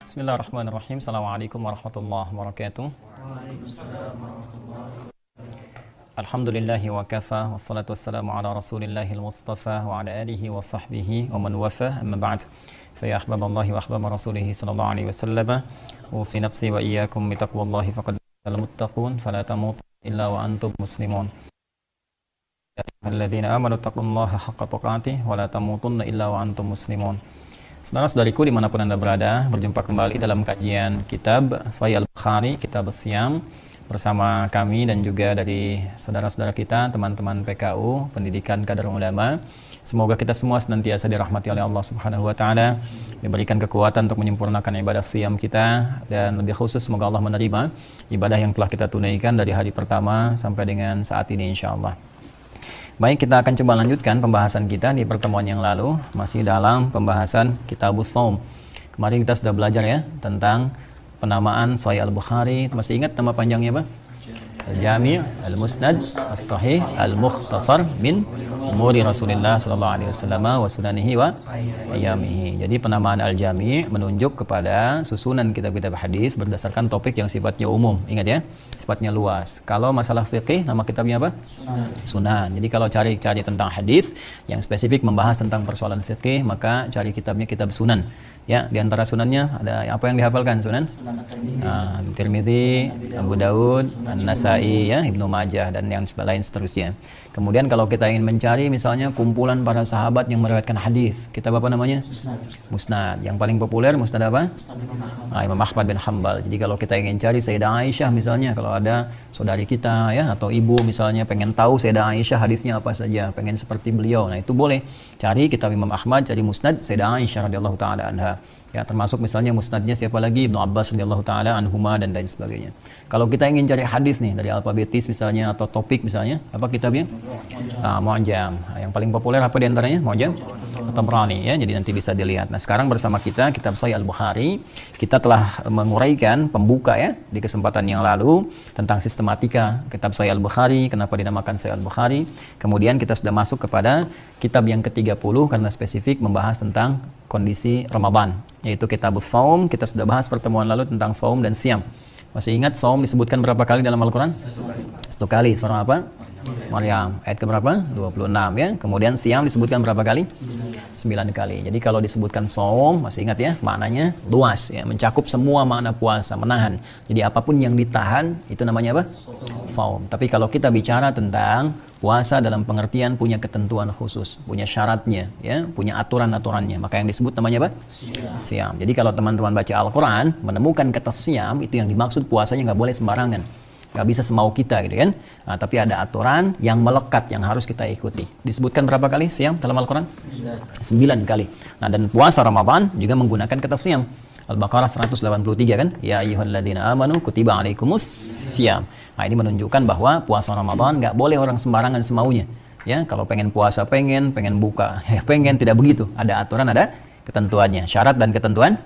Bismillahirrahmanirrahim. Assalamualaikum warahmatullahi wabarakatuh. Alhamdulillahi wa kafa, wassalatu wassalamu ala rasulillahil mustafa wa ala alihi wa sahbihi wa man wafa, amma ba'd. Fa ya ahbaballahi wa ahbaba rasulihi sallallahu alaihi wasallam, usi nafsi wa iyyakum bitaqwallahi faqad al-muttaqun fala tamutunna illa wa antum muslimun. Ya ayyuhalladzina amanu taqullaha haqqa tuqatih wa la tamutunna illa wa antum muslimun. Saudara-saudariku dimanapun Anda berada, berjumpa kembali dalam kajian kitab Sahih Al-Bukhari, Kitab As-Siyam, bersama kami dan juga dari saudara-saudara kita, teman-teman PKU, Pendidikan Kadar Ulama. Semoga kita semua senantiasa dirahmati oleh Allah Subhanahu wa taala, diberikan kekuatan untuk menyempurnakan ibadah siyam kita, dan lebih khusus semoga Allah menerima ibadah yang telah kita tunaikan dari hari pertama sampai dengan saat ini insyaallah. Baik, kita akan coba lanjutkan pembahasan kita di pertemuan yang lalu, masih dalam pembahasan Kitabus Shaum. Kemarin kita sudah belajar ya tentang penamaan Sahih Al-Bukhari. Masih ingat nama panjangnya apa? Al-Jami', Al-Musnad, As-Sahih, Al-Mukhtasar min Umuri Rasulullah sallallahu alaihi wasallam wa sunanihi wa ayyamihi. Jadi penamaan Al-Jami' menunjuk kepada susunan kitab-kitab hadis berdasarkan topik yang sifatnya umum. Ingat ya, sifatnya luas. Kalau masalah fikih, nama kitabnya apa? Sunan. Jadi kalau cari tentang hadis yang spesifik membahas tentang persoalan fikih, maka cari kitabnya kitab Sunan. Ya, di antara sunannya ada apa yang dihafalkan sunan? Tirmidzi, Abu Daud, An-Nasai, ya, Ibnu Majah dan yang lain seterusnya. Kemudian kalau kita ingin mencari misalnya kumpulan para sahabat yang meriwayatkan hadis, kitab apa namanya? Musnad. Yang paling populer Musnad apa? Imam Ahmad bin Hanbal. Jadi kalau kita ingin cari Sayyidah Aisyah misalnya, kalau ada saudari kita ya atau ibu misalnya pengen tahu Sayyidah Aisyah hadisnya apa saja, pengen seperti beliau, nah itu boleh cari kitab Imam Ahmad, cari Musnad Sayyidah Aisyah radhiyallahu taala anha. Ya, termasuk misalnya musnadnya siapa lagi? Ibnu Abbas radhiyallahu taala anhuma dan lain sebagainya. Kalau kita ingin cari hadis nih dari alfabetis misalnya atau topik misalnya, apa kitabnya? Mu'jam. Yang paling populer apa di antaranya? Mu'jam Tabrani ya. Jadi nanti bisa dilihat. Nah, sekarang bersama kita kitab Sahih Al-Bukhari, kita telah menguraikan pembuka ya di kesempatan yang lalu tentang sistematika kitab Sahih Al-Bukhari, kenapa dinamakan Sahih Al-Bukhari. Kemudian kita sudah masuk kepada kitab yang ke-30 karena spesifik membahas tentang kondisi Ramadan, yaitu Kitabus Shaum. Kita sudah bahas pertemuan lalu tentang Shaum dan Siyam. Masih ingat Shaum disebutkan berapa kali dalam Al-Quran? Satu kali. Surah apa? Maryam. Ayat keberapa? 26 ya. Kemudian Siyam disebutkan berapa kali? 9 kali. Jadi kalau disebutkan Shaum, masih ingat ya, maknanya luas ya, mencakup semua makna puasa, menahan. Jadi apapun yang ditahan itu namanya apa? Shaum. Tapi kalau kita bicara tentang puasa dalam pengertian punya ketentuan khusus, punya syaratnya ya, punya aturan-aturannya, maka yang disebut namanya apa? Siyam. Jadi kalau teman-teman baca Al-Quran menemukan kata Siyam, itu yang dimaksud puasanya nggak boleh sembarangan, nggak bisa semau kita gitu kan. Nah, tapi ada aturan yang melekat yang harus kita ikuti. Disebutkan berapa kali Siyam dalam Al-Quran? 9 kali. Nah, dan puasa Ramadan juga menggunakan kata Siyam. Al-Baqarah 183 kan? Ya ayyuhalladzina amanu kutiba alaikumus siyam. Nah, ini menunjukkan bahwa puasa Ramadan nggak boleh orang sembarangan semaunya. Ya, kalau pengen puasa pengen buka, ya pengen, tidak begitu. Ada aturan, ada ketentuannya. Syarat dan ketentuan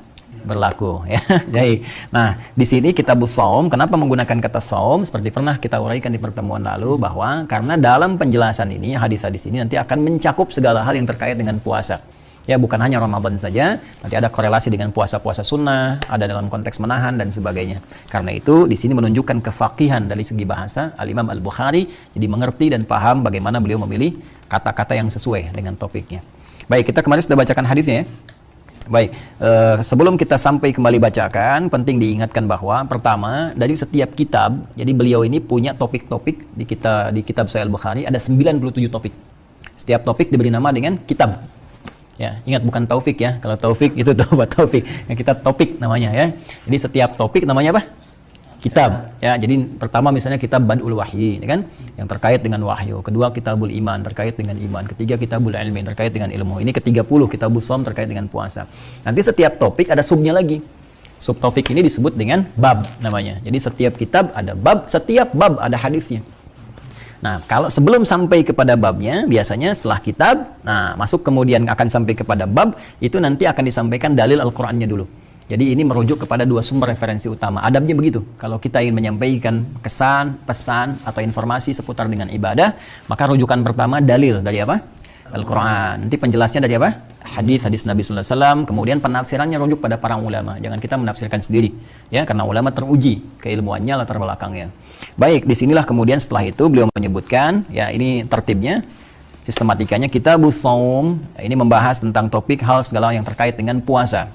berlaku ya. Jadi, nah, di sini Kitabus Shaum, kenapa menggunakan kata Shaum? Seperti pernah kita uraikan di pertemuan lalu bahwa karena dalam penjelasan ini, hadis-hadis ini nanti akan mencakup segala hal yang terkait dengan puasa. Ya, bukan hanya Ramadan saja, nanti ada korelasi dengan puasa-puasa sunnah, ada dalam konteks menahan dan sebagainya. Karena itu di sini menunjukkan kefaqihan dari segi bahasa Al-Imam Al-Bukhari, jadi mengerti dan paham bagaimana beliau memilih kata-kata yang sesuai dengan topiknya. Baik, kita kemarin sudah bacakan hadisnya ya. Baik, sebelum kita sampai kembali bacakan, penting diingatkan bahwa pertama, dari setiap kitab, jadi beliau ini punya topik-topik di kitab Sahih Al-Bukhari, ada 97 topik. Setiap topik diberi nama dengan kitab. Ya, ingat bukan taufik ya. Kalau taufik itu taufik. Yang kita topik namanya ya. Jadi setiap topik namanya apa? Kitab. Ya, jadi pertama misalnya kitab Bad'ul Wahyi, ya kan? Yang terkait dengan wahyu. Kedua Kitabul Iman, terkait dengan iman. Ketiga Kitabul Ilmi, terkait dengan ilmu. Ini ke-30 Kitabus Shaum, terkait dengan puasa. Nanti setiap topik ada subnya lagi. Subtopik ini disebut dengan bab namanya. Jadi setiap kitab ada bab, setiap bab ada hadisnya. Nah, kalau sebelum sampai kepada babnya, biasanya setelah kitab, nah masuk kemudian akan sampai kepada bab, itu nanti akan disampaikan dalil Al-Qur'annya dulu. Jadi ini merujuk kepada dua sumber referensi utama. Adabnya begitu. Kalau kita ingin menyampaikan kesan, pesan, atau informasi seputar dengan ibadah, maka rujukan pertama dalil dari apa? Al-Quran. Nanti penjelasnya dari apa? Hadis Nabi Sallallahu Alaihi Wasallam. Kemudian penafsirannya rujuk pada para ulama. Jangan kita menafsirkan sendiri, ya, karena ulama teruji keilmuannya, latar belakangnya. Baik, disinilah kemudian setelah itu beliau menyebutkan, ya, ini tertibnya, sistematikanya. Kitabus Shaum, ini membahas tentang topik hal segala yang terkait dengan puasa.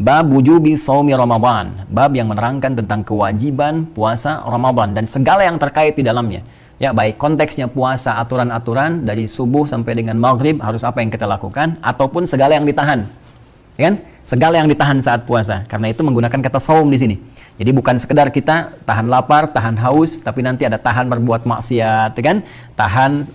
Bab wujubi shaumi Ramadan, bab yang menerangkan tentang kewajiban puasa Ramadan dan segala yang terkait di dalamnya. Ya, baik konteksnya puasa, aturan-aturan dari subuh sampai dengan maghrib harus apa yang kita lakukan, ataupun segala yang ditahan, ya kan? Segala yang ditahan saat puasa. Karena itu menggunakan kata saum di sini. Jadi bukan sekedar kita tahan lapar, tahan haus, tapi nanti ada tahan berbuat maksiat, ya kan? Tahan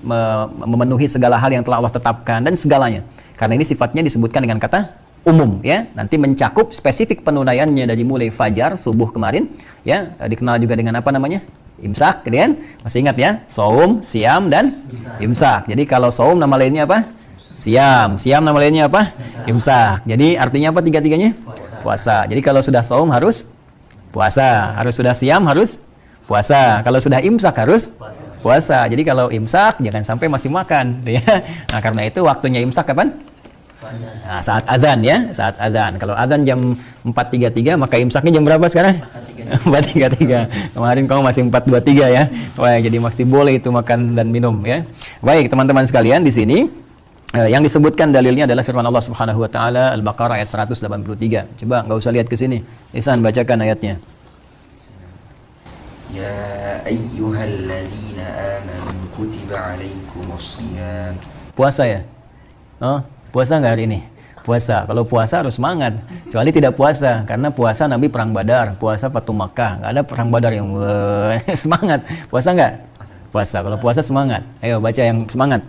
memenuhi segala hal yang telah Allah tetapkan dan segalanya. Karena ini sifatnya disebutkan dengan kata umum, ya. Nanti mencakup spesifik penunaiannya dari mulai fajar subuh kemarin, ya, dikenal juga dengan apa namanya? Imsak, kemudian masih ingat ya, saum, siam dan imsak. Jadi kalau saum nama lainnya apa? Siam nama lainnya apa? Imsak. Jadi artinya apa tiga-tiganya? Puasa. Jadi kalau sudah saum harus puasa, harus sudah siam harus puasa, kalau sudah imsak harus puasa. Jadi kalau imsak jangan sampai masih makan, ya. Nah, karena itu waktunya imsak kapan? Nah, saat azan, ya, saat azan. Kalau azan jam 4.33, maka imsaknya jam berapa sekarang? 4.33. Kemarin kamu masih 4.23, ya. Wah, jadi masih boleh itu makan dan minum, ya. Baik, teman-teman sekalian, di sini yang disebutkan dalilnya adalah firman Allah Subhanahu wa taala Al-Baqarah ayat 183. Coba enggak usah lihat ke sini. Ihsan bacakan ayatnya. Ya ayyuhalladzina amanu kutiba alaikumusshiyam. Puasa, ya? Oh, puasa nggak hari ini? Puasa. Kalau puasa harus semangat. Kecuali tidak puasa, karena puasa Nabi perang Badar, puasa Fatu Makkah. Nggak ada perang Badar yang semangat. Puasa nggak? Puasa. Kalau puasa semangat. Ayo baca yang semangat.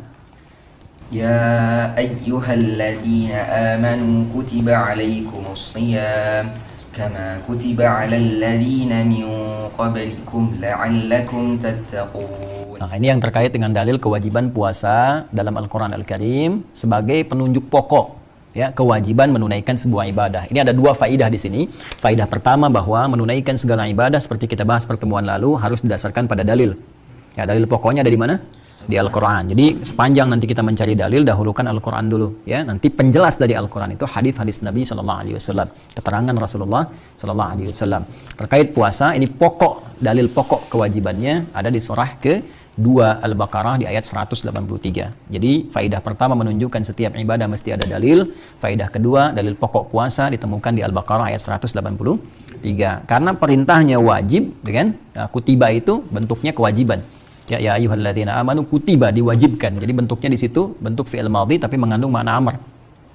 Ya ayyuhalladzina amanu kutiba alaikumusshiyam kama kutiba alal ladzina min qablikum la'allakum tattaqun. Nah, ini yang terkait dengan dalil kewajiban puasa dalam Al-Quran Al-Karim sebagai penunjuk pokok, ya, kewajiban menunaikan sebuah ibadah. Ini ada dua faidah di sini. Faidah pertama bahwa menunaikan segala ibadah seperti kita bahas pertemuan lalu harus didasarkan pada dalil. Ya, dalil pokoknya ada di mana? Di Al-Quran. Jadi sepanjang nanti kita mencari dalil, dahulukan Al-Quran dulu, ya. Nanti penjelas dari Al-Quran itu hadis-hadis Nabi SAW, keterangan Rasulullah SAW terkait puasa. Ini pokok, dalil pokok kewajibannya ada di surah ke-2 Al-Baqarah di ayat 183. Jadi faidah pertama menunjukkan setiap ibadah mesti ada dalil. Faidah kedua, dalil pokok puasa ditemukan di Al-Baqarah ayat 183. Karena perintahnya wajib, kan? Nah, kutiba itu bentuknya kewajiban. Ya, ya ayyuhalladzina amanu kutiba, diwajibkan. Jadi bentuknya di situ bentuk fi'il madhi tapi mengandung makna amr.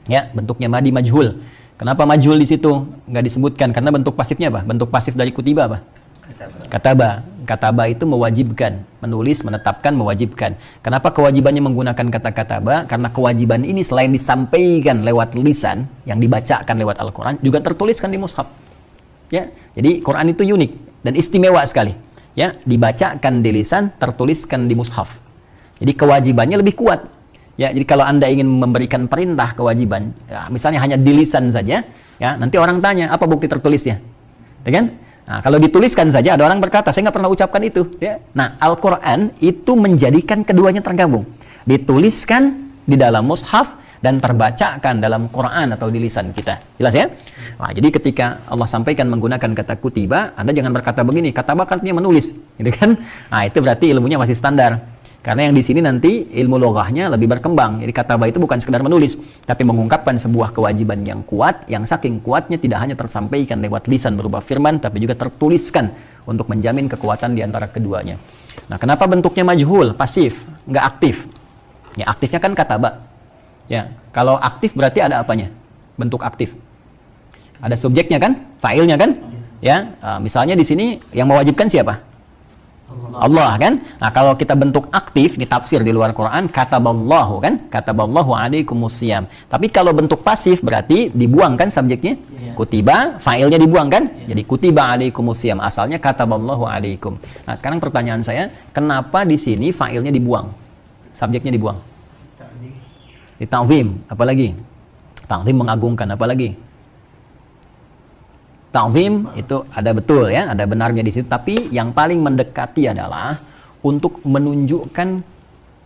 Ya, bentuknya madi majhul. Kenapa majhul di situ? Enggak disebutkan karena bentuk pasifnya apa? Bentuk pasif dari kutiba apa? Kataba. Kataba itu mewajibkan, menulis, menetapkan, mewajibkan. Kenapa kewajibannya menggunakan kata kataba? Karena kewajiban ini selain disampaikan lewat lisan yang dibacakan lewat Al-Qur'an, juga tertuliskan di mushaf. Ya, jadi Quran itu unik dan istimewa sekali. Ya, dibacakan di lisan, tertuliskan di mushaf. Jadi kewajibannya lebih kuat. Ya, jadi kalau Anda ingin memberikan perintah kewajiban, ya, misalnya hanya di lisan saja, ya, nanti orang tanya, apa bukti tertulisnya? Ya kan? Nah, kalau dituliskan saja, ada orang berkata, saya nggak pernah ucapkan itu. Ya. Nah, Al-Quran itu menjadikan keduanya tergabung. Dituliskan di dalam mushaf dan terbacakan dalam Quran atau di lisan kita. Jelas, ya? Nah, jadi ketika Allah sampaikan menggunakan kata kutiba, Anda jangan berkata begini, kataba artinya menulis, gitu kan? Nah, itu berarti ilmunya masih standar. Karena yang di sini nanti ilmu loghahnya lebih berkembang. Jadi kataba itu bukan sekedar menulis, tapi mengungkapkan sebuah kewajiban yang kuat, yang saking kuatnya tidak hanya tersampaikan lewat lisan berupa firman, tapi juga tertuliskan untuk menjamin kekuatan di antara keduanya. Nah, kenapa bentuknya majhul, pasif, nggak aktif? Ya, aktifnya kan kataba. Ya, kalau aktif berarti ada apanya? Bentuk aktif. Ada subjeknya kan? Failnya kan? Ya, misalnya di sini yang mewajibkan siapa? Allah kan? Nah, kalau kita bentuk aktif ditafsir di luar Quran, kataballahu kan? Kataballahu alaikumusiyam. Tapi kalau bentuk pasif berarti dibuang kan subjeknya? Kutiba, failnya dibuang kan? Jadi kutiba alaikumusiyam. Asalnya kataballahu alaikum. Nah, sekarang pertanyaan saya, kenapa di sini failnya dibuang? Subjeknya dibuang? Ta'zim, apalagi? Ta'zim mengagungkan, apalagi? Ta'zim itu ada betul, ya, ada benarnya di situ, tapi yang paling mendekati adalah untuk menunjukkan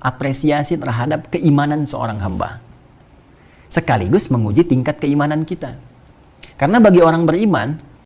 apresiasi terhadap keimanan seorang hamba. Sekaligus menguji tingkat keimanan kita. Karena bagi orang beriman,